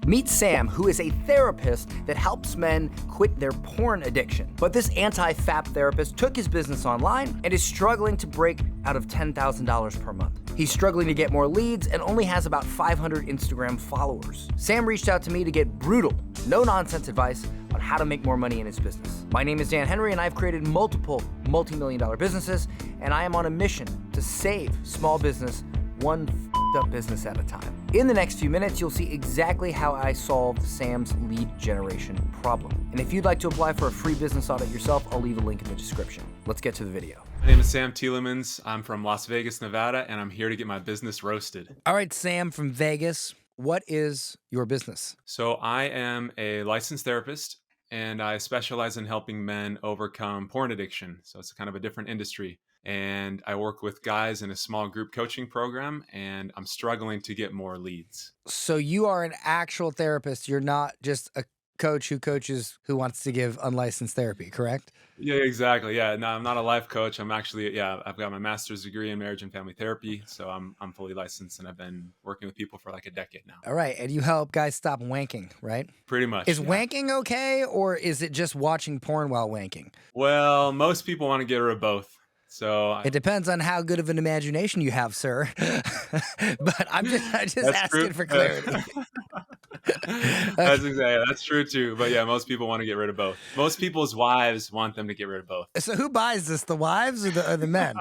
Meet Sam, who is a therapist that helps men quit their porn addiction. But this anti-FAP therapist took his business online and is struggling to break out of $10,000 per month. He's struggling to get more leads and only has about 500 Instagram followers. Sam reached out to me to get brutal, no-nonsense advice on how to make more money in his business. My name is Dan Henry, and I've created multiple multi-million-dollar businesses, and I am on a mission to save small business one f***ed-up business at a time. In the next few minutes, you'll see exactly how I solved Sam's lead generation problem. And if you'd like to apply for a free business audit yourself, I'll leave a link in the description. Let's get to the video. My name is Sam Tielemans. I'm from Las Vegas, Nevada, and I'm here to get my business roasted. All right, Sam from Vegas, what is your business? So I am a licensed therapist, and I specialize in helping men overcome porn addiction. So it's kind of a different industry. And I work with guys in a small group coaching program, and I'm struggling to get more leads. So you are an actual therapist. You're not just a coach who coaches who wants to give unlicensed therapy, correct? Yeah, exactly. Yeah, no, I'm not a life coach. I'm actually, I've got my master's degree in marriage and family therapy. So I'm fully licensed, and I've been working with people for like a decade now. All right. And you help guys stop wanking, right? Pretty much. Is wanking okay, or is it just watching porn while wanking? Well, most people want to get rid of both. So it depends on how good of an imagination you have, sir. But I'm just asking for clarity. That's true too. But yeah, most people want to get rid of both. Most people's wives want them to get rid of both. So who buys this, the wives or the men?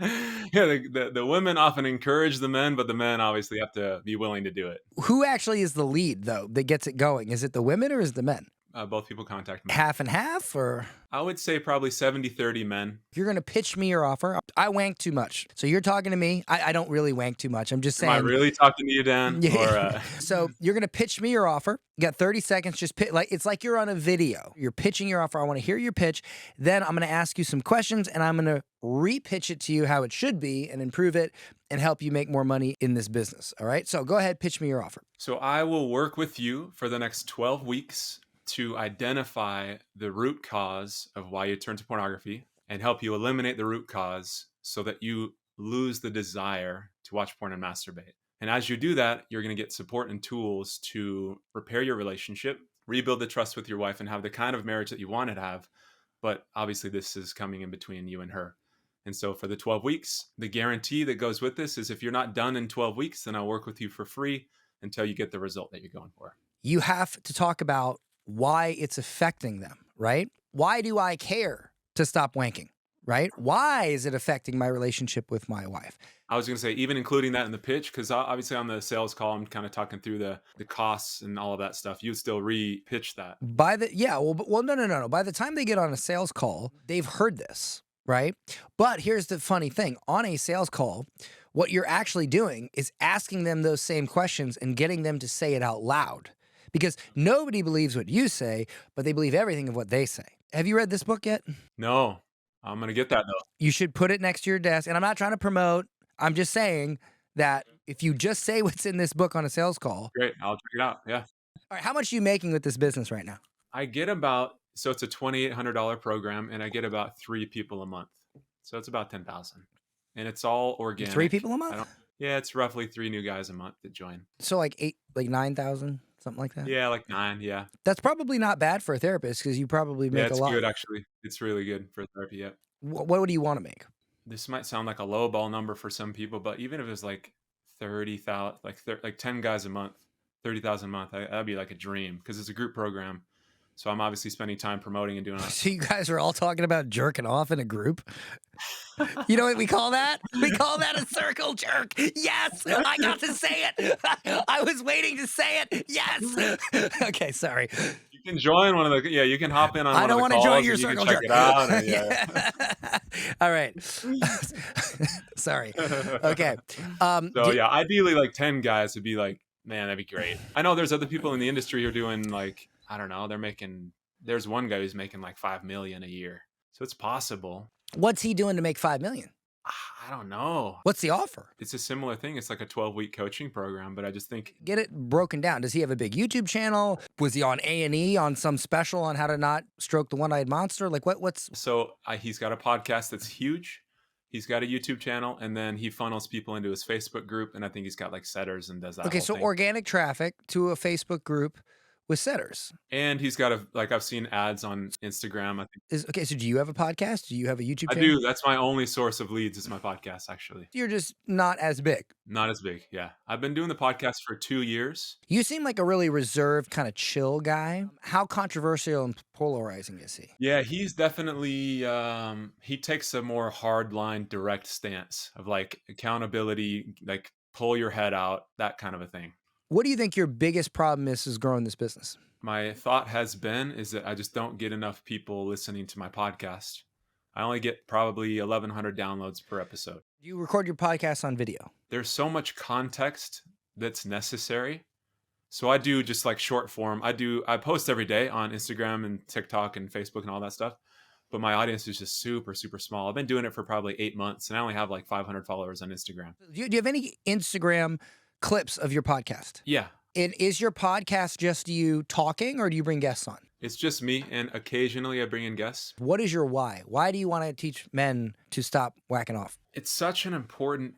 Yeah, the women often encourage the men, but the men obviously have to be willing to do it. Who actually is the lead, though, that gets it going? Is it the women or is it the men? Both people contact me. Half and half, or? I would say probably 70-30 men. You're going to pitch me your offer. I wank too much. So you're talking to me. I don't really wank too much. I'm just saying. Am I really talking to you, Dan? Yeah. Or, So you're going to pitch me your offer. You got 30 seconds. Just it's like you're on a video. You're pitching your offer. I want to hear your pitch. Then I'm going to ask you some questions, and I'm going to re-pitch it to you how it should be and improve it and help you make more money in this business. All right? So go ahead, pitch me your offer. So I will work with you for the next 12 weeks to identify the root cause of why you turn to pornography and help you eliminate the root cause so that you lose the desire to watch porn and masturbate. And as you do that, you're going to get support and tools to repair your relationship, rebuild the trust with your wife, and have the kind of marriage that you want to have. But obviously, this is coming in between you and her. And so for the 12 weeks, the guarantee that goes with this is if you're not done in 12 weeks, then I'll work with you for free until you get the result that you're going for. You have to talk about why it's affecting them, right? Why do I care to stop wanking, right? Why is it affecting my relationship with my wife? I was going to say, even including that in the pitch, because obviously on the sales call, I'm kind of talking through the costs and all of that stuff. You'd still re-pitch that. No. By the time they get on a sales call, they've heard this, right? But here's the funny thing. On a sales call, what you're actually doing is asking them those same questions and getting them to say it out loud. Because nobody believes what you say, but they believe everything of what they say. Have you read this book yet? No, I'm going to get that though. You should put it next to your desk. And I'm not trying to promote. I'm just saying that if you just say what's in this book on a sales call. Great. I'll check it out. Yeah. All right. How much are you making with this business right now? I get so it's a $2,800 program, and I get about 3 people a month. So it's about 10,000. And it's all organic. 3 people a month? Yeah, it's roughly 3 new guys a month that join. So like 9,000? Something like that? Yeah, like 9, yeah. That's probably not bad for a therapist because you probably make a lot. Yeah, it's good actually. It's really good for therapy, yeah. What do you want to make? This might sound like a low ball number for some people, but even if it was like 30,000, like 10 guys a month, 30,000 a month, that'd be like a dream because it's a group program. So I'm obviously spending time promoting and doing that. So you guys are all talking about jerking off in a group? You know what we call that? We call that a circle jerk. Yes, I got to say it. I was waiting to say it. Yes. Okay, sorry. You can join one of the, you can hop in on one of the calls. I don't want to join your circle jerk. Check it out. And, yeah. All right. Sorry. Okay. Ideally like 10 guys would be like, man, that'd be great. I know there's other people in the industry who are doing like, I don't know, there's one guy who's making like $5 million a year. So it's possible. What's he doing to make $5 million? I don't know. What's the offer? It's a similar thing. It's like a 12-week coaching program, but I just think... Get it broken down. Does he have a big YouTube channel? Was he on A&E on some special on how to not stroke the one-eyed monster? Like what's... So he's got a podcast that's huge. He's got a YouTube channel, and then he funnels people into his Facebook group, and I think he's got like setters and does that Okay, whole so thing. organic traffic to a Facebook group with setters. And he's got like I've seen ads on Instagram. I think Okay, so do you have a podcast? Do you have a YouTube I channel? do. That's my only source of leads is my podcast, actually. You're just not as big. Not as big. Yeah. I've been doing the podcast for 2 years. You seem like a really reserved, kind of chill guy. How controversial and polarizing is he? Yeah, he's definitely he takes a more hard line, direct stance of like accountability, like pull your head out, that kind of a thing. What do you think your biggest problem is growing this business? My thought has been is that I just don't get enough people listening to my podcast. I only get probably 1,100 downloads per episode. Do you record your podcast on video? There's so much context that's necessary. So I do just like short form. I post every day on Instagram and TikTok and Facebook and all that stuff. But my audience is just super, super small. I've been doing it for probably 8 months, and I only have like 500 followers on Instagram. Do you have any Instagram clips of your podcast? Yeah. And is your podcast just you talking, or do you bring guests on? It's just me, and occasionally I bring in guests. What is your why? Why do you want to teach men to stop whacking off? It's such an important,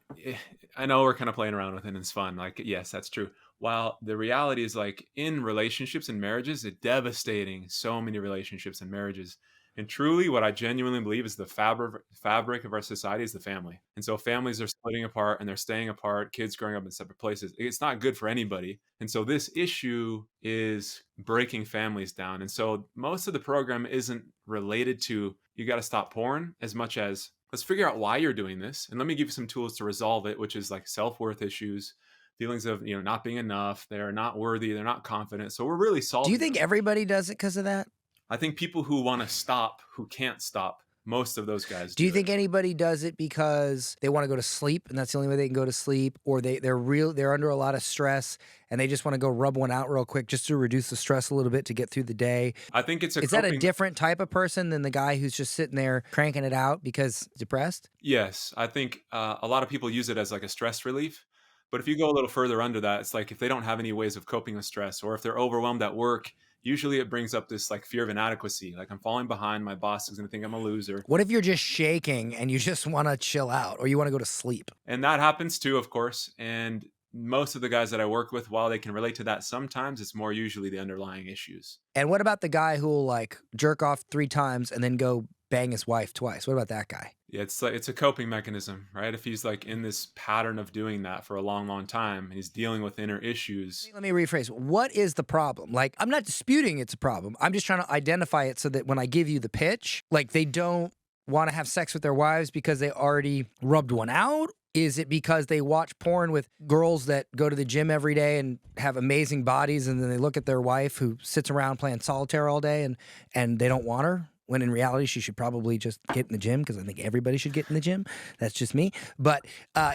I know we're kind of playing around with it and it's fun. Like, yes, that's true. While the reality is like in relationships and marriages, it's devastating so many relationships and marriages. And truly what I genuinely believe is the fabric of our society is the family. And so families are splitting apart and they're staying apart, kids growing up in separate places. It's not good for anybody. And so this issue is breaking families down. And so most of the program isn't related to you got to stop porn as much as let's figure out why you're doing this. And let me give you some tools to resolve it, which is like self-worth issues, feelings of, not being enough. They're not worthy. They're not confident. So we're really solving. Do you think everybody does it because of that? I think people who want to stop, who can't stop, most of those guys do you think anybody does it because they want to go to sleep and that's the only way they can go to sleep, or they're under a lot of stress and they just want to go rub one out real quick just to reduce the stress a little bit to get through the day? I think it's Is that a different type of person than the guy who's just sitting there cranking it out because depressed? Yes, I think a lot of people use it as like a stress relief. But if you go a little further under that, it's like if they don't have any ways of coping with stress, or if they're overwhelmed at work, usually it brings up this like fear of inadequacy. Like I'm falling behind, my boss is going to think I'm a loser. What if you're just shaking and you just want to chill out or you want to go to sleep? And that happens too, of course. And most of the guys that I work with, while they can relate to that sometimes, it's more usually the underlying issues. And what about the guy who will like jerk off 3 times and then go bang his wife twice? What about that guy? Yeah, it's a coping mechanism, right? If he's like in this pattern of doing that for a long, long time and he's dealing with inner issues. Let me rephrase. What is the problem? Like, I'm not disputing it's a problem. I'm just trying to identify it so that when I give you the pitch, like they don't want to have sex with their wives because they already rubbed one out. Is it because they watch porn with girls that go to the gym every day and have amazing bodies, and then they look at their wife who sits around playing solitaire all day and they don't want her? When in reality, she should probably just get in the gym, because I think everybody should get in the gym. That's just me. But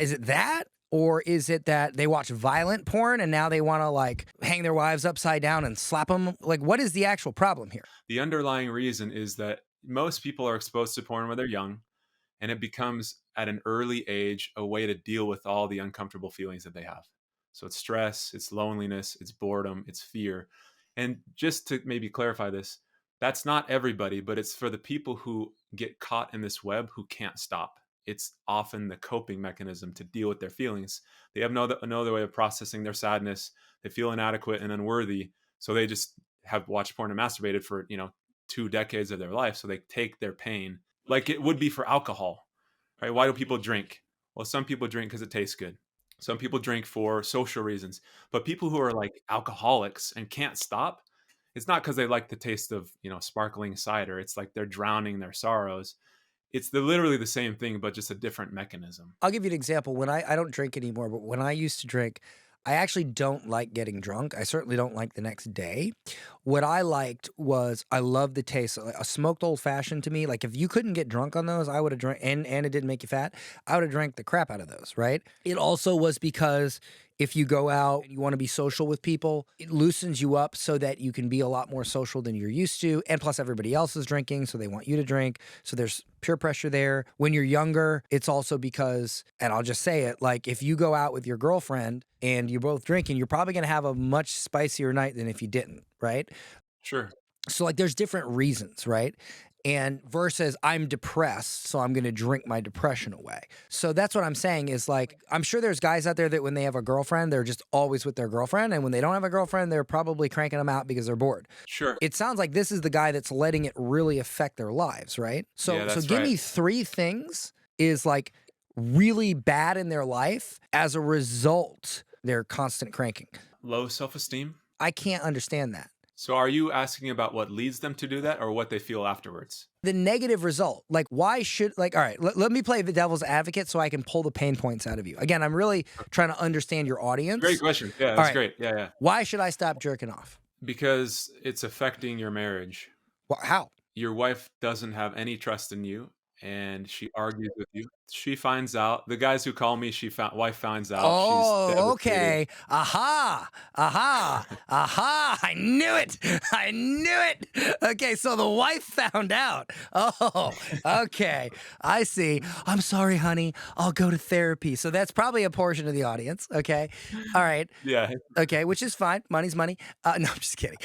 is it that? Or is it that they watch violent porn and now they want to like hang their wives upside down and slap them? Like, what is the actual problem here? The underlying reason is that most people are exposed to porn when they're young, and it becomes at an early age a way to deal with all the uncomfortable feelings that they have. So it's stress, it's loneliness, it's boredom, it's fear. And just to maybe clarify this, that's not everybody, but it's for the people who get caught in this web who can't stop. It's often the coping mechanism to deal with their feelings. They have no other way of processing their sadness. They feel inadequate and unworthy. So they just have watched porn and masturbated for, 2 decades of their life. So they take their pain like it would be for alcohol, right? Why do people drink? Well, some people drink because it tastes good. Some people drink for social reasons. But people who are like alcoholics and can't stop, it's not because they like the taste of, sparkling cider. It's like they're drowning their sorrows. It's literally the same thing, but just a different mechanism. I'll give you an example. When I don't drink anymore, but when I used to drink, I actually don't like getting drunk. I certainly don't like the next day. What I liked was I loved the taste. A smoked old fashioned to me, like if you couldn't get drunk on those, I would have drank, and it didn't make you fat, I would have drank the crap out of those, right? It also was because if you go out and you want to be social with people, it loosens you up so that you can be a lot more social than you're used to. And plus everybody else is drinking, so they want you to drink. So there's peer pressure there. When you're younger, it's also because, and I'll just say it, like if you go out with your girlfriend and you're both drinking, you're probably going to have a much spicier night than if you didn't, right? Sure. So like there's different reasons, right? and versus I'm depressed, so I'm going to drink my depression away. So that's what I'm saying is like, I'm sure there's guys out there that when they have a girlfriend, they're just always with their girlfriend. And when they don't have a girlfriend, they're probably cranking them out because they're bored. Sure. It sounds like this is the guy that's letting it really affect their lives, right? So, Yeah, that's give me right. 3 things is like really bad in their life as a result, they're constant cranking. Low self-esteem. I can't understand that. So are you asking about what leads them to do that or what they feel afterwards? The negative result, like why should, like, all right, let me play the devil's advocate so I can pull the pain points out of you. Again, I'm really trying to understand your audience. Great question. Yeah, All that's right. great. Yeah, yeah. Why should I stop jerking off? Because it's affecting your marriage. How? Your wife doesn't have any trust in you and she argues with you. She finds out, the guys who call me, wife finds out. Oh, she's devastated. okay. Aha. I knew it. I knew it. Okay, so the wife found out. Oh, okay. I see. I'm sorry, honey. I'll go to therapy. So that's probably a portion of the audience. Okay. All right. Yeah. Okay, which is fine. Money's money. No, I'm just kidding.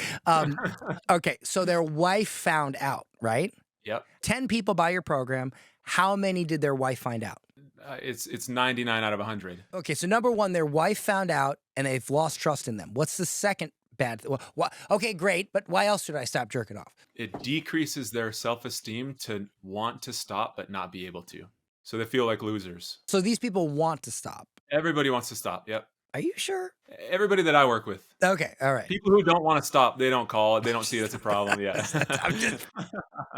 Okay, so their wife found out, right? Yep. 10 people buy your program. How many did their wife find out? It's 99 out of 100. Okay, so number one, their wife found out and they've lost trust in them. What's the second bad thing? Okay, great, but why else should I stop jerking off? It decreases their self-esteem to want to stop but not be able to. So they feel like losers. So these people want to stop. Everybody wants to stop. Yep. Are you sure? Everybody that I work with. Okay, all right. People who don't want to stop, they don't call it. They don't see that's a problem. Yeah.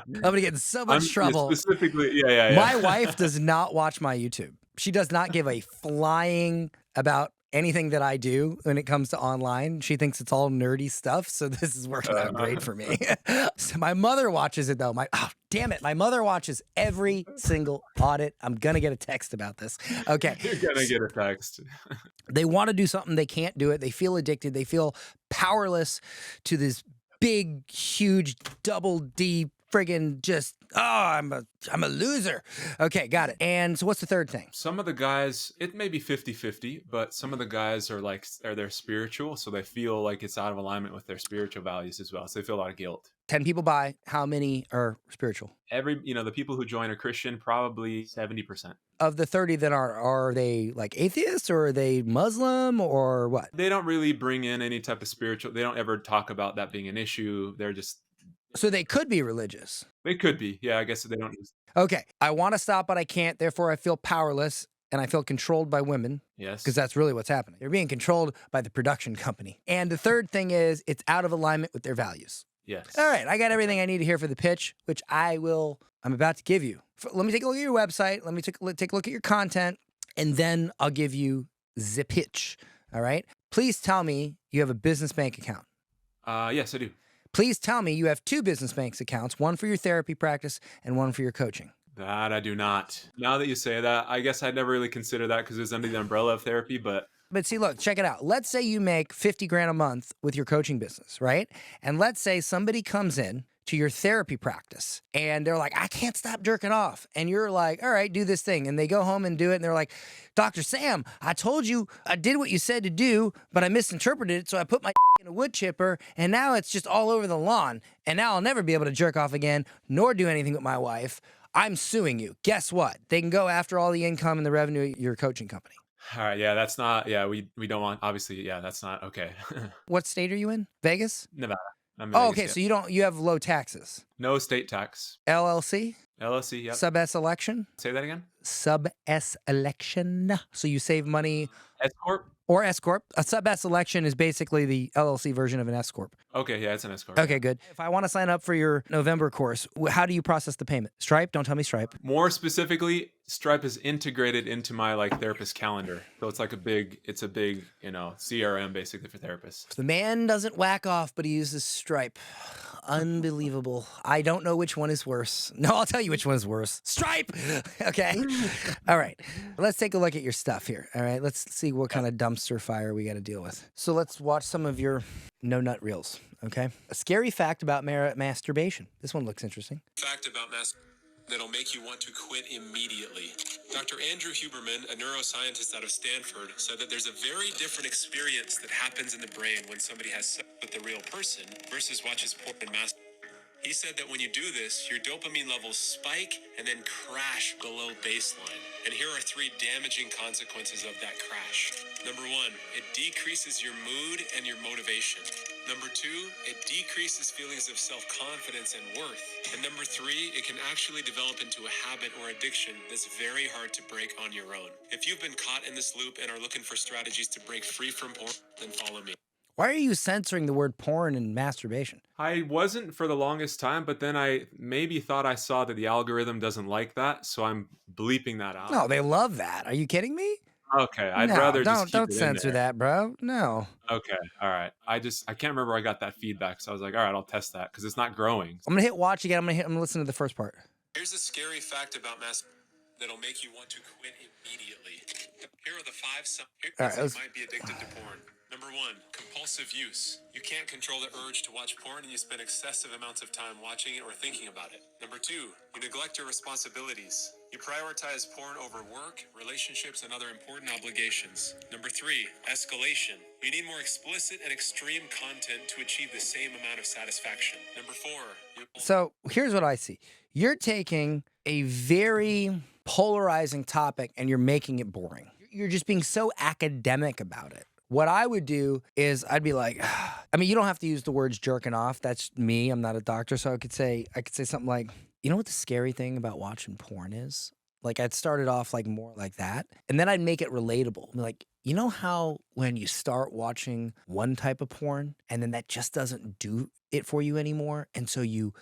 I'm gonna get in so much trouble. Specifically, yeah. My wife does not watch my YouTube. She does not give a flying about anything that I do when it comes to online. She thinks it's all nerdy stuff, so this is working out great for me. So my mother watches it though. Damn it, my mother watches every single audit. I'm gonna get a text about this. Okay. You're gonna get a text. They want to do something, they can't do it. They feel addicted. They feel powerless to this big, huge, double D friggin' just, I'm a loser. Okay, got it. And so what's the third thing? Some of the guys, it may be 50-50, but some of the guys they're spiritual, so they feel like it's out of alignment with their spiritual values as well. So they feel a lot of guilt. 10 people buy, how many are spiritual? The people who join are Christian, probably 70%. Of the 30 that are they like atheists or are they Muslim or what? They don't really bring in any type of spiritual, they don't ever talk about that being an issue. They're just... So they could be religious. They could be. Yeah, I guess they don't. Okay. I want to stop, but I can't. Therefore, I feel powerless and I feel controlled by women. Yes. Because that's really what's happening. They're being controlled by the production company. And the third thing is it's out of alignment with their values. Yes. All right. I got everything I need to hear for the pitch, which I'm about to give you. Let me take a look at your website. Let me take a look at your content, and then I'll give you the pitch. All right. Please tell me you have a business bank account. Yes, I do. Please tell me you have 2 business bank accounts, one for your therapy practice and one for your coaching. That I do not. Now that you say that, I guess I'd never really considered that because it was under the umbrella of therapy, but see, look, check it out. Let's say you make 50 grand a month with your coaching business, right? And let's say somebody comes in to your therapy practice and they're like, I can't stop jerking off. And you're like, all right, do this thing. And they go home and do it. And they're like, Dr. Sam, I told you I did what you said to do, but I misinterpreted it. So I put my in a wood chipper and now it's just all over the lawn. And now I'll never be able to jerk off again, nor do anything with my wife. I'm suing you. Guess what? They can go after all the income and the revenue of your coaching company. all right, yeah, that's not, yeah, we don't want, obviously, yeah, that's not okay. What state are you in? Vegas? Nevada. I'm in Oh, Vegas, okay. yeah. So you have low taxes. No state tax. LLC? LLC, yep. Sub S election? Say that again? Sub S election. So you save money. S Corp? Or S Corp. A sub S election is basically the LLC version of an S Corp. Okay, yeah, it's an S Corp. Okay, good. If I want to sign up for your November course, how do you process the payment? Stripe? Don't tell me Stripe. More specifically, Stripe is integrated into my therapist calendar. So it's a big, CRM basically for therapists. The man doesn't whack off, but he uses Stripe. Unbelievable. I don't know which one is worse. No, I'll tell you which one is worse. Stripe! Okay. All right. Let's take a look at your stuff here. All right. Let's see what kind of dumpster fire we got to deal with. So let's watch some of your no-nut reels. Okay. A scary fact about masturbation. This one looks interesting. Fact about masturbation that'll make you want to quit immediately. Dr. Andrew Huberman, a neuroscientist out of Stanford, said that there's a very different experience that happens in the brain when somebody has sex with a real person versus watches porn and masturbation. He said that when you do this, your dopamine levels spike and then crash below baseline. And here are 3 damaging consequences of that crash. Number 1, it decreases your mood and your motivation. Number 2, it decreases feelings of self-confidence and worth. And number 3, it can actually develop into a habit or addiction that's very hard to break on your own. If you've been caught in this loop and are looking for strategies to break free from porn, then follow me. Why are you censoring the word porn and masturbation? I wasn't for the longest time, but then I maybe thought I saw that the algorithm doesn't like that, so I'm bleeping that out. No, they love that. Are you kidding me? Okay, I'd No, rather just keep don't it in censor there. that, bro. No. Okay, all right. I can't remember where I got that feedback, so I was like, all right, I'll test that because it's not growing. I'm gonna hit watch again. I'm gonna listen to the first part. Here's a scary fact about masturbation that'll make you want to quit immediately. Here are the 5 signs you might be addicted to porn. Number 1, compulsive use. You can't control the urge to watch porn and you spend excessive amounts of time watching it or thinking about it. Number 2, you neglect your responsibilities. You prioritize porn over work, relationships, and other important obligations. Number 3, escalation. You need more explicit and extreme content to achieve the same amount of satisfaction. Number 4, So here's what I see. You're taking a very polarizing topic and you're making it boring. You're just being so academic about it. What I would do is I'd be like, I mean, you don't have to use the words jerking off. That's me. I'm not a doctor. So I could say something like, you know what the scary thing about watching porn is? Like I'd start it off like more like that. And then I'd make it relatable. Like, you know how when you start watching one type of porn and then that just doesn't do it for you anymore? And so you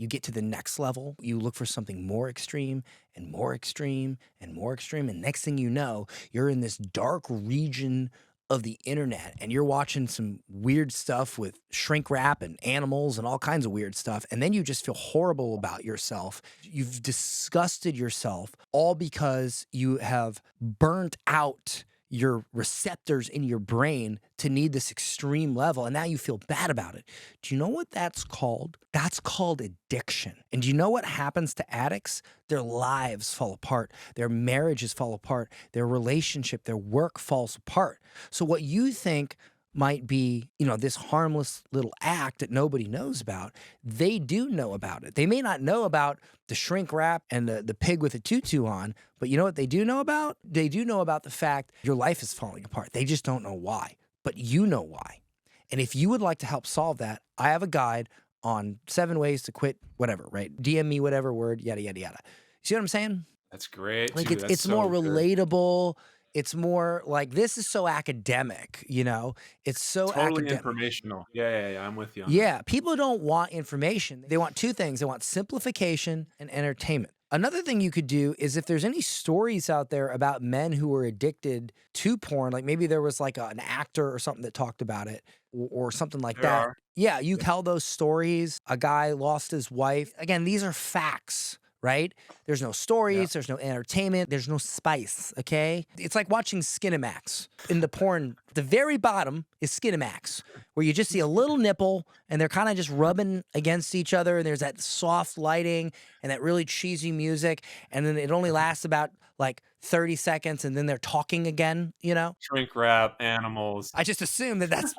get to the next level, you look for something more extreme and more extreme and more extreme. And next thing you know, you're in this dark region of the internet and you're watching some weird stuff with shrink wrap and animals and all kinds of weird stuff. And then you just feel horrible about yourself. You've disgusted yourself all because you have burnt out your receptors in your brain to need this extreme level. And now you feel bad about it. Do you know what that's called? That's called addiction. And do you know what happens to addicts? Their lives fall apart. Their marriages fall apart. Their relationship, their work falls apart. So what you think might be, this harmless little act that nobody knows about, they do know about it. They may not know about the shrink wrap and the pig with a tutu on, but you know what they do know about? They do know about the fact your life is falling apart. They just don't know why, but you know why. And if you would like to help solve that, I have a guide on 7 ways to quit whatever, right? DM me whatever word, yada, yada, yada. See what I'm saying? That's great. Like too. it's That's more so good. relatable. It's more like, this is so academic, It's so Totally academic. informational. Yeah. I'm with you on that. Yeah, people don't want information. They want 2 things. They want simplification and entertainment. Another thing you could do is if there's any stories out there about men who were addicted to porn, like maybe there was like an actor or something that talked about it or something like There that. are. Yeah, you tell those stories. A guy lost his wife. Again, these are facts, right? There's no stories, there's no entertainment, there's no spice, okay? It's like watching Skinamax. In the porn, the very bottom is Skinamax, where you just see a little nipple and they're kind of just rubbing against each other and there's that soft lighting and that really cheesy music and then it only lasts about like 30 seconds and then they're talking again, Shrink wrap, animals. I just assume that's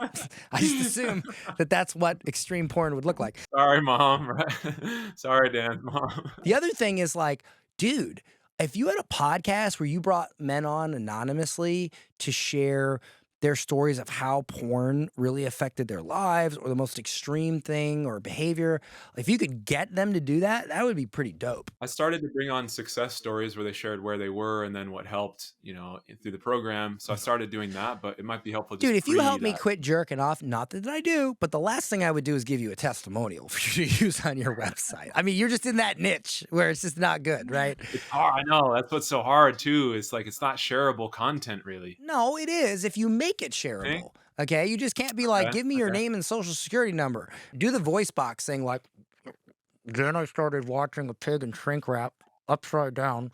what extreme porn would look like. Sorry, mom. Right? Sorry, Dan's mom. The other thing is like, dude, if you had a podcast where you brought men on anonymously to share their stories of how porn really affected their lives or the most extreme thing or behavior, if you could get them to do that, that would be pretty dope. I started to bring on success stories where they shared where they were and then what helped, through the program. So I started doing that, but it might be helpful. Dude, if you help me that. quit jerking off, not that I do, but the last thing I would do is give you a testimonial for you to use on your website. I mean, you're just in that niche where it's just not good, right? It's hard. I know. That's what's so hard too. It's like, it's not shareable content really. No, it is if you make it shareable. Okay, you just can't be like, give me your name and social security number. Do the voice box thing like, then I started watching a pig in shrink wrap upside down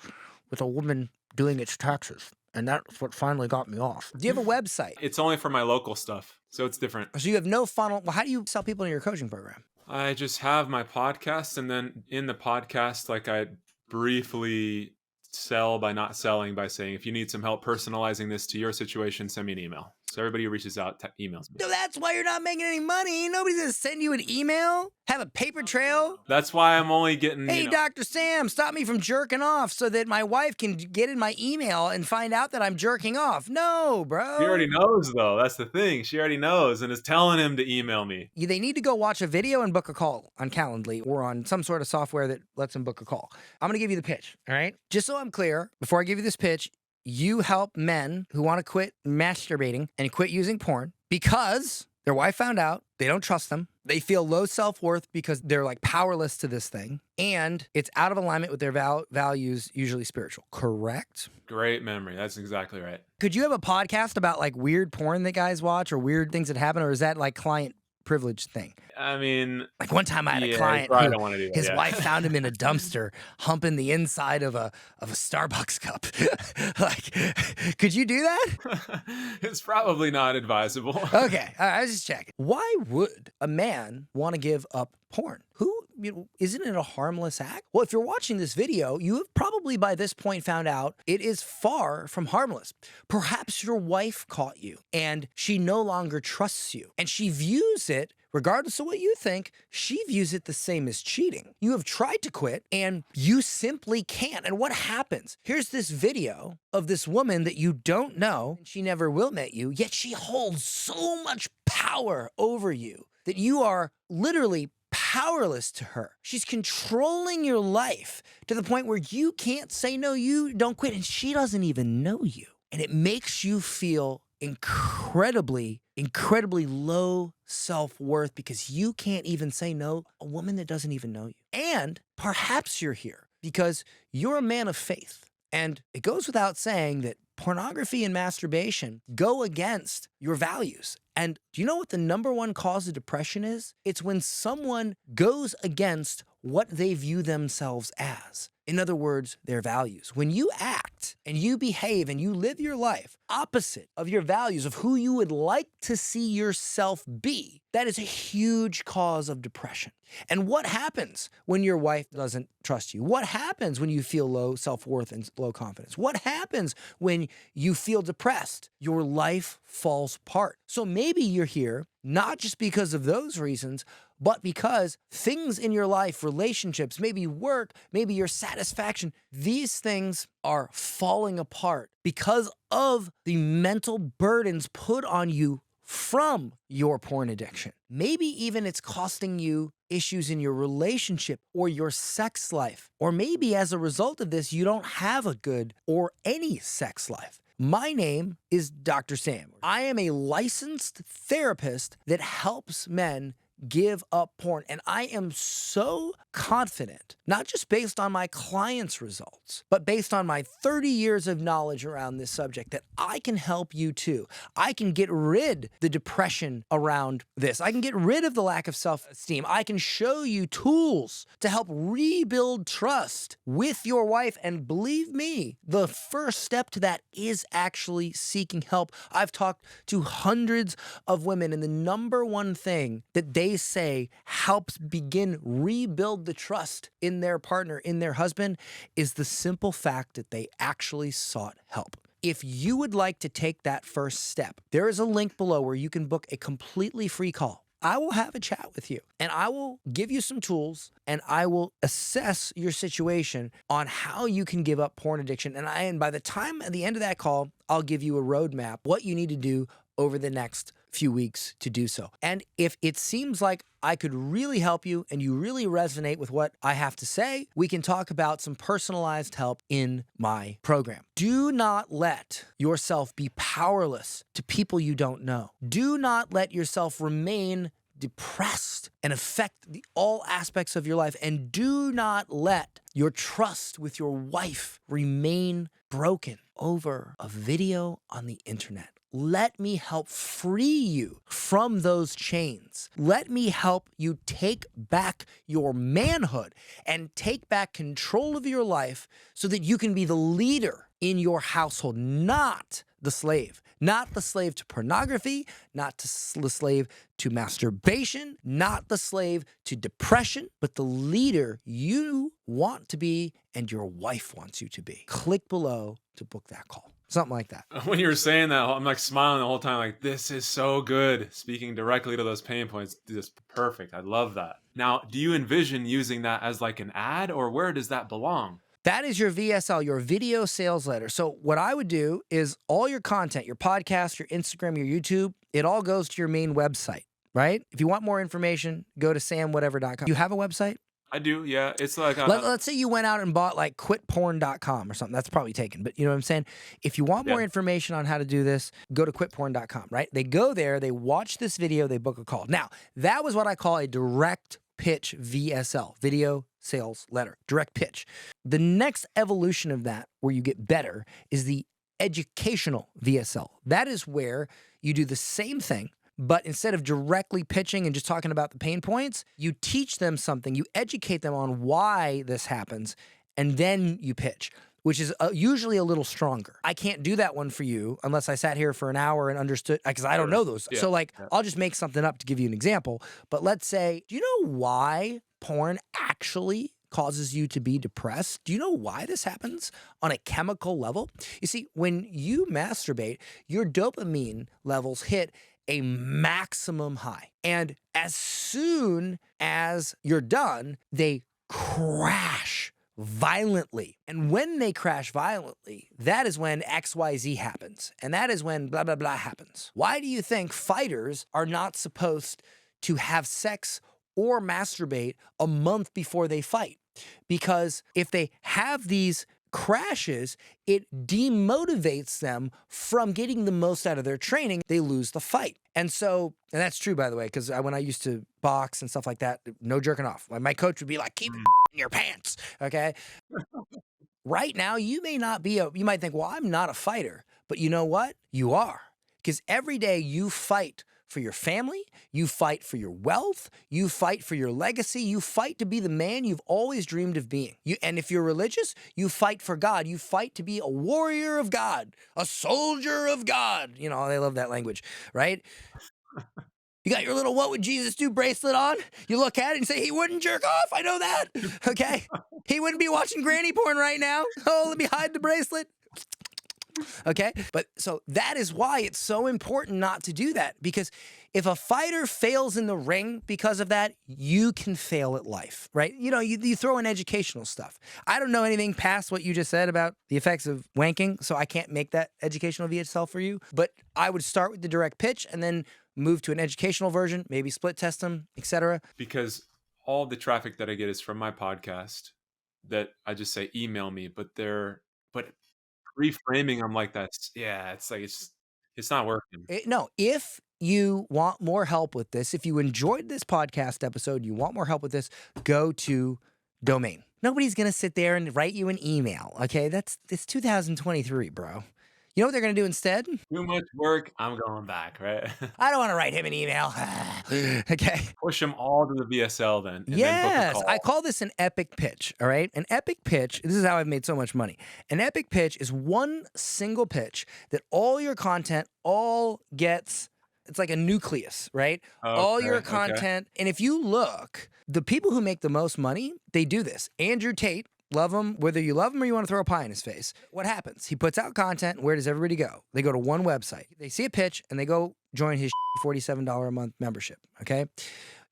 with a woman doing its taxes. And that's what finally got me off. Do you have a website? It's only for my local stuff, so it's different. So you have no funnel. Well, how do you sell people in your coaching program? I just have my podcast, and then in the podcast, like I briefly sell by not selling by saying, if you need some help personalizing this to your situation, send me an email. So everybody who reaches out emails me. No, that's why you're not making any money. Nobody's gonna send you an email, have a paper trail. That's why I'm only getting, Hey, Dr. Sam, stop me from jerking off so that my wife can get in my email and find out that I'm jerking off. No, bro. She already knows, though. That's the thing. She already knows and is telling him to email me. They need to go watch a video and book a call on Calendly or on some sort of software that lets them book a call. I'm going to give you the pitch, all right? Just so I'm clear, before I give you this pitch, you help men who want to quit masturbating and quit using porn because their wife found out, they don't trust them, they feel low self-worth because they're like powerless to this thing, and it's out of alignment with their values, usually spiritual. Correct? Great memory. That's exactly right. Could you have a podcast about like weird porn that guys watch or weird things that happen, or is that like client privilege thing? I mean, like one time I had a client who, don't want to do that, his wife found him in a dumpster humping the inside of a Starbucks cup. Like, could you do that? It's probably not advisable. Okay, all right, I was just checking. Why would a man want to give up porn? Isn't it a harmless act? Well, if you're watching this video, you have probably by this point found out it is far from harmless. Perhaps your wife caught you and she no longer trusts you and she views it, regardless of what you think, she views it the same as cheating. You have tried to quit and you simply can't. And what happens? Here's this video of this woman that you don't know, and she never will meet you, yet she holds so much power over you that you are literally powerless to her. She's controlling your life to the point where you can't say no, you don't quit, and she doesn't even know you. And it makes you feel incredibly low self-worth because you can't even say no, a woman that doesn't even know you. And perhaps you're here because you're a man of faith. And it goes without saying that pornography and masturbation go against your values. And do you know what the number one cause of depression is? It's when someone goes against what they view themselves as. In other words, their values. When you act and you behave and you live your life opposite of your values of who you would like to see yourself be, that is a huge cause of depression. And what happens when your wife doesn't trust you? What happens when you feel low self-worth and low confidence? What happens when you feel depressed? Your life falls apart. So maybe you're here not just because of those reasons, but because things in your life, relationships, maybe work, maybe your satisfaction, these things are falling apart because of the mental burdens put on you from your porn addiction. Maybe even it's costing you issues in your relationship or your sex life. Or maybe as a result of this, you don't have a good or any sex life. My name is Dr. Sam. I am a licensed therapist that helps men give up porn. And I am so confident, not just based on my clients' results, but based on my 30 years of knowledge around this subject, that I can help you too. I can get rid of the depression around this. I can get rid of the lack of self-esteem. I can show you tools to help rebuild trust with your wife. And believe me, the first step to that is actually seeking help. I've talked to hundreds of women, and the number one thing that they say helps begin rebuild the trust in their partner, in their husband, is the simple fact that they actually sought help. If you would like to take that first step, there is a link below where you can book a completely free call. I will have a chat with you and I will give you some tools and I will assess your situation on how you can give up porn addiction. And by the time at the end of that call, I'll give you a roadmap, what you need to do over the next few weeks to do so. And if it seems like I could really help you and you really resonate with what I have to say, we can talk about some personalized help in my program. Do not let yourself be powerless to people you don't know. Do not let yourself remain depressed and affect all aspects of your life. And do not let your trust with your wife remain broken over a video on the internet. Let me help free you from those chains. Let me help you take back your manhood and take back control of your life so that you can be the leader in your household, not the slave. Not the slave to pornography, not the slave to masturbation, not the slave to depression, but the leader you want to be and your wife wants you to be. Click below to book that call. Something like that. When you were saying that, I'm like smiling the whole time, like, this is so good. Speaking directly to those pain points, just perfect. I love that. Now, do you envision using that as like an ad, or where does that belong? That is your VSL, your video sales letter. So what I would do is all your content, your podcast, your Instagram, your YouTube, it all goes to your main website, right? If you want more information, go to samwhatever.com. You have a website? I do, yeah. It's like let's say you went out and bought like quitporn.com or something. That's probably taken, but you know what I'm saying? If you want more information on how to do this, go to quitporn.com, right? They go there, they watch this video, they book a call. Now, that was what I call a direct pitch VSL, video sales letter, direct pitch. The next evolution of that, where you get better, is the educational VSL. That is where you do the same thing, but instead of directly pitching and just talking about the pain points, you teach them something, you educate them on why this happens, and then you pitch, which is usually a little stronger. I can't do that one for you unless I sat here for an hour and understood, because I don't know those. Yeah. So like, I'll just make something up to give you an example. But let's say, do you know why porn actually causes you to be depressed? Do you know why this happens on a chemical level? You see, when you masturbate, your dopamine levels hit a maximum high. And as soon as you're done, they crash violently. And when they crash violently, that is when XYZ happens. And that is when blah, blah, blah happens. Why do you think fighters are not supposed to have sex or masturbate a month before they fight? Because if they have these crashes, it demotivates them from getting the most out of their training. They lose the fight. And so, and that's true, by the way, because when I used to box and stuff like that, no jerking off. My coach would be like, keep it in your pants, okay? Right now, you may not be you might think, well, I'm not a fighter. But you know what? You are. Because every day you fight for your family, you fight for your wealth, you fight for your legacy, you fight to be the man you've always dreamed of being. And if you're religious, you fight for God. You fight to be a warrior of God, a soldier of God. You know, they love that language, right? You got your little "What Would Jesus Do" bracelet on. You look at it and say, he wouldn't jerk off. I know that. Okay? He wouldn't be watching granny porn right now. Oh, let me hide the bracelet. Okay? But so that is why it's so important not to do that, because if a fighter fails in the ring because of that, you can fail at life, right? You know, you throw in educational stuff. I don't know anything past what you just said about the effects of wanking, so I can't make that educational VSL for you, but I would start with the direct pitch and then move to an educational version, maybe split test them, etc. Because all the traffic that I get is from my podcast that I just say, email me, but reframing them like that, it's like it's not working. No, if you want more help with this, if you enjoyed this podcast episode, you want more help with this, go to domain. Nobody's gonna sit there and write you an email, okay? It's 2023, bro. You know what they're going to do instead? Too much work. I'm going back, right? I don't want to write him an email. Okay. Push them all to the VSL then. And yes. then book a call. I call this an epic pitch. All right. An epic pitch. This is how I've made so much money. An epic pitch is one single pitch that all your content all gets. It's like a nucleus, right? Okay, all your content. And if you look, the people who make the most money, they do this. Andrew Tate. Love him, whether you love him or you want to throw a pie in his face. What happens? He puts out content. Where does everybody go? They go to one website. They see a pitch and they go join his $47 a month membership. Okay.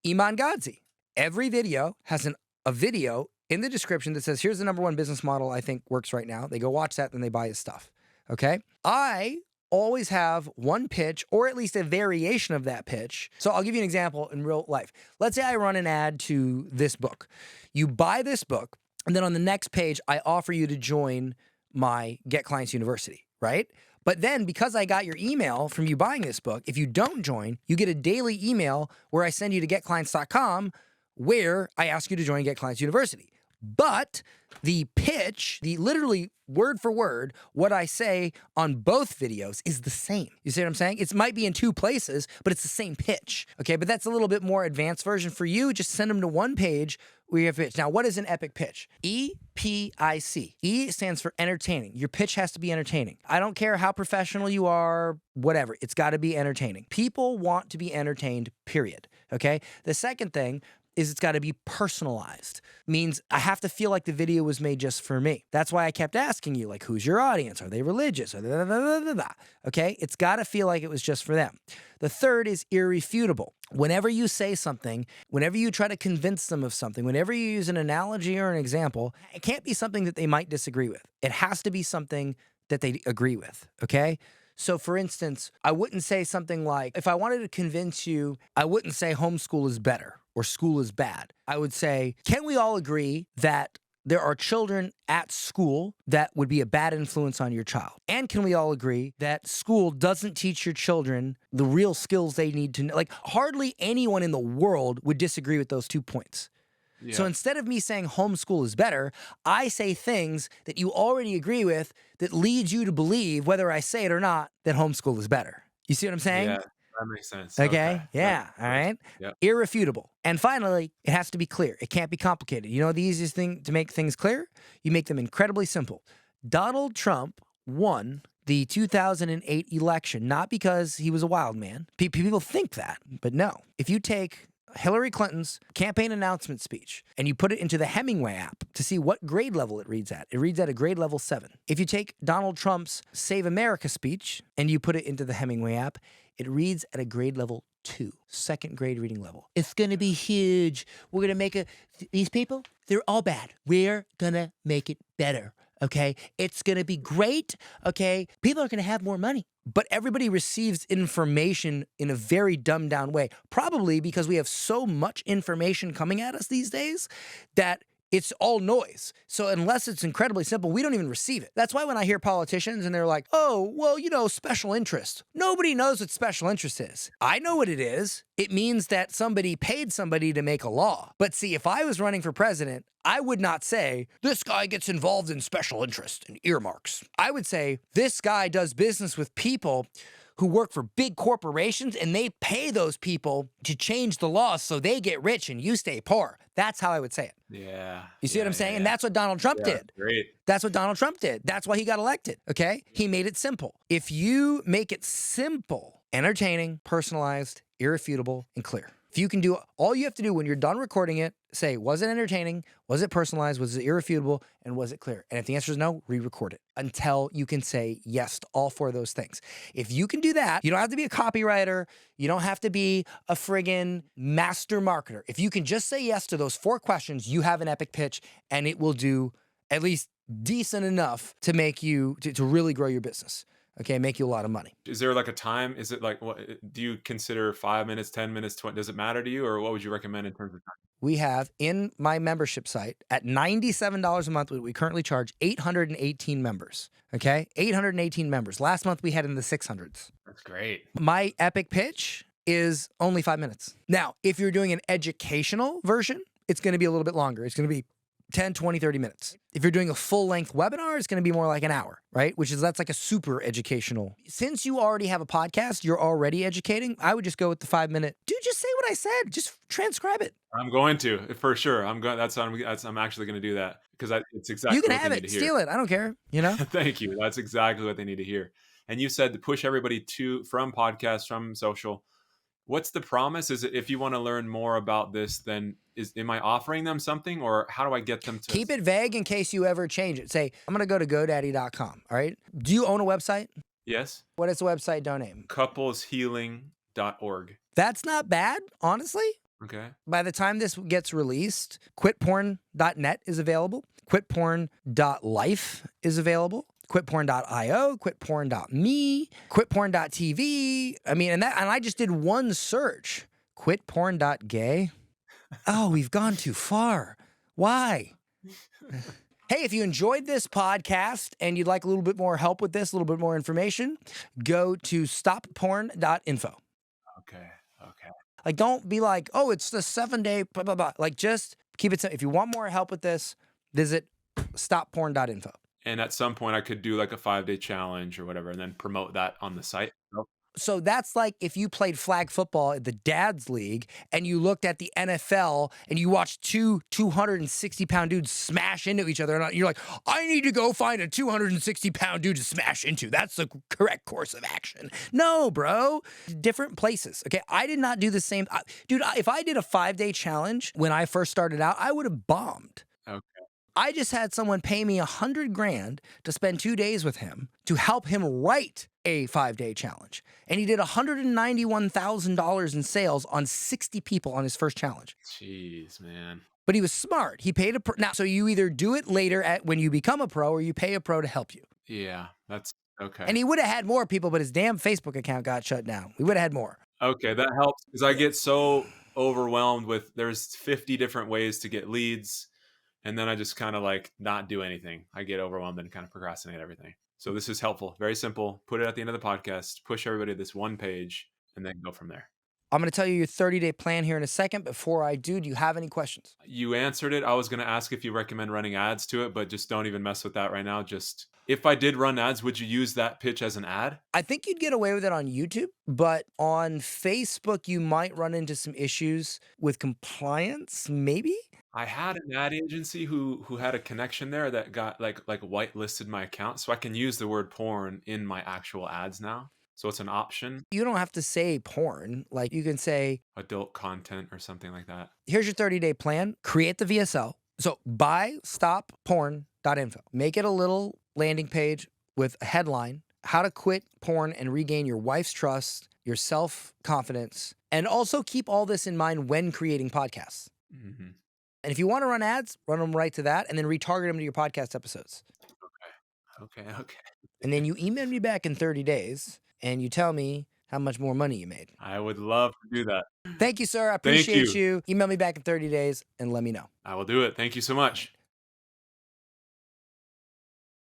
𝐾𝐚𝐧. Every video has a video in the description that says, here's the #1 business model I think works right now. They go watch that, then they buy his stuff. Okay. I always have one pitch or at least a variation of that pitch. So I'll give you an example in real life. Let's say I run an ad to this book. You buy this book. And then on the next page, I offer you to join my Get Clients University, right? But then because I got your email from you buying this book, if you don't join, you get a daily email where I send you to getclients.com where I ask you to join Get Clients University. But the pitch, the literally word for word, what I say on both videos is the same. You see what I'm saying? It might be in two places, but it's the same pitch. Okay, but that's a little bit more advanced version for you. Just send them to one page where you have pitch. Now, what is an epic pitch? EPIC. E stands for entertaining. Your pitch has to be entertaining. I don't care how professional you are, whatever. It's got to be entertaining. People want to be entertained, period. Okay? The second thing is it's got to be personalized. Means I have to feel like the video was made just for me. That's why I kept asking you, like, who's your audience? Are they religious? Are they okay? It's got to feel like it was just for them. The third is irrefutable. Whenever you say something, whenever you try to convince them of something, whenever you use an analogy or an example, it can't be something that they might disagree with. It has to be something that they agree with, okay? So for instance, I wouldn't say something like, if I wanted to convince you, I wouldn't say homeschool is better or school is bad. I would say, can we all agree that there are children at school that would be a bad influence on your child? And can we all agree that school doesn't teach your children the real skills they need to know? Like, hardly anyone in the world would disagree with those 2 points. Yeah. So instead of me saying homeschool is better, I say things that you already agree with that leads you to believe, whether I say it or not, that homeschool is better. You see what I'm saying? Yeah, that makes sense. Okay. Yeah. Right. All right. Yep. Irrefutable. And finally, it has to be clear. It can't be complicated. You know the easiest thing to make things clear? You make them incredibly simple. Donald Trump won the 2008 election, not because he was a wild man. People think that, but no. If you take Hillary Clinton's campaign announcement speech and you put it into the Hemingway app to see what grade level it reads at a grade level 7. If you take Donald Trump's Save America speech and you put it into the Hemingway app, it reads at a grade level 2, second grade reading level. It's going to be huge. We're going to make these people, they're all bad. We're going to make it better. Okay. It's going to be great. Okay. People are going to have more money. But everybody receives information in a very dumbed down way, probably because we have so much information coming at us these days that it's all noise. So unless it's incredibly simple, we don't even receive it. That's why when I hear politicians and they're like, oh, well, you know, special interest. Nobody knows what special interest is. I know what it is. It means that somebody paid somebody to make a law. But see, if I was running for president, I would not say, this guy gets involved in special interest and earmarks. I would say, this guy does business with people who work for big corporations and they pay those people to change the laws so they get rich and you stay poor. That's how I would say it. Yeah. You see what I'm saying? And that's what Donald Trump did. Great. That's what Donald Trump did. That's why he got elected, okay? He made it simple. If you make it simple, entertaining, personalized, irrefutable, and clear. If you can do, all you have to do when you're done recording it, say, was it entertaining? Was it personalized? Was it irrefutable? And was it clear? And if the answer is no, re-record it until you can say yes to all 4 of those things. If you can do that, you don't have to be a copywriter. You don't have to be a friggin' master marketer. If you can just say yes to those 4 questions, you have an epic pitch and it will do at least decent enough to make you, to really grow your business. Okay, make you a lot of money. Is there like a time? Is it like, what do you consider 5 minutes, 10 minutes, 20? Does it matter to you, or what would you recommend in terms of time? We have in my membership site at $97 a month, we currently charge 818 members. Okay, 818 members. Last month we had in the 600s. That's great. My epic pitch is only 5 minutes. Now, if you're doing an educational version, it's going to be a little bit longer. It's going to be 10, 20, 30 minutes. If you're doing a full-length webinar, it's going to be more like an hour, right? That's like a super educational. Since you already have a podcast, you're already educating, I would just go with the 5-minute. Dude, just say what I said. Just transcribe it. I'm going to, for sure. I'm actually going to do that because it's exactly you can what have they it. need to hear. Steal it. I don't care. You know? Thank you. That's exactly what they need to hear. And you said to push everybody from podcasts, from social. What's the promise? Is it if you want to learn more about this, then am I offering them something, or how do I get them to keep it vague in case you ever change it? Say, I'm going to go to GoDaddy.com. All right. Do you own a website? Yes. What is the website domain? coupleshealing.org. That's not bad, honestly. Okay. By the time this gets released, quitporn.net is available. Quitporn.life is available. Quitporn.io, quitporn.me, quitporn.tv. I mean, and I just did one search. Quitporn.gay. Oh, we've gone too far. Why? Hey, if you enjoyed this podcast and you'd like a little bit more help with this, a little bit more information, go to stopporn.info. Okay. Like, don't be like, oh, it's the 7-day, blah, blah, blah. Like, just keep it simple. If you want more help with this, visit stopporn.info. And at some point I could do like a 5-day challenge or whatever and then promote that on the site. So that's like if you played flag football at the dad's league and you looked at the NFL and you watched two 260-pound dudes smash into each other, and you're like, I need to go find a 260-pound dude to smash into. That's the correct course of action. No, bro. Different places. Okay, I did not do the same. Dude, if I did a 5-day challenge when I first started out, I would have bombed. Okay. I just had someone pay me $100,000 to spend 2 days with him to help him write a 5-day challenge. And he did $191,000 in sales on 60 people on his first challenge. Jeez, man. But he was smart. He paid a pro. Now, so you either do it later when you become a pro, or you pay a pro to help you. Yeah, that's okay. And he would have had more people, but his damn Facebook account got shut down. We would have had more. Okay, that helps because I get so overwhelmed with there's 50 different ways to get leads. And then I just kind of like not do anything. I get overwhelmed and kind of procrastinate everything. So this is helpful. Very simple. Put it at the end of the podcast, push everybody to this one page, and then go from there. I'm going to tell you your 30-day plan here in a second. Before I do you have any questions? You answered it. I was going to ask if you recommend running ads to it, but just don't even mess with that right now. Just if I did run ads, would you use that pitch as an ad? I think you'd get away with it on YouTube, but on Facebook, you might run into some issues with compliance, maybe? I had an ad agency who had a connection there that got like whitelisted my account, so I can use the word porn in my actual ads now. So it's an option. You don't have to say porn. Like you can say adult content or something like that. Here's your 30-day plan. Create the VSL. So buystopporn.info. Make it a little landing page with a headline, how to quit porn and regain your wife's trust, your self-confidence, and also keep all this in mind when creating podcasts. Mm-hmm. And if you want to run ads, run them right to that and then retarget them to your podcast episodes. Okay. And then you email me back in 30 days and you tell me how much more money you made. I would love to do that. Thank you, sir. I appreciate you. Email me back in 30 days and let me know. I will do it. Thank you so much.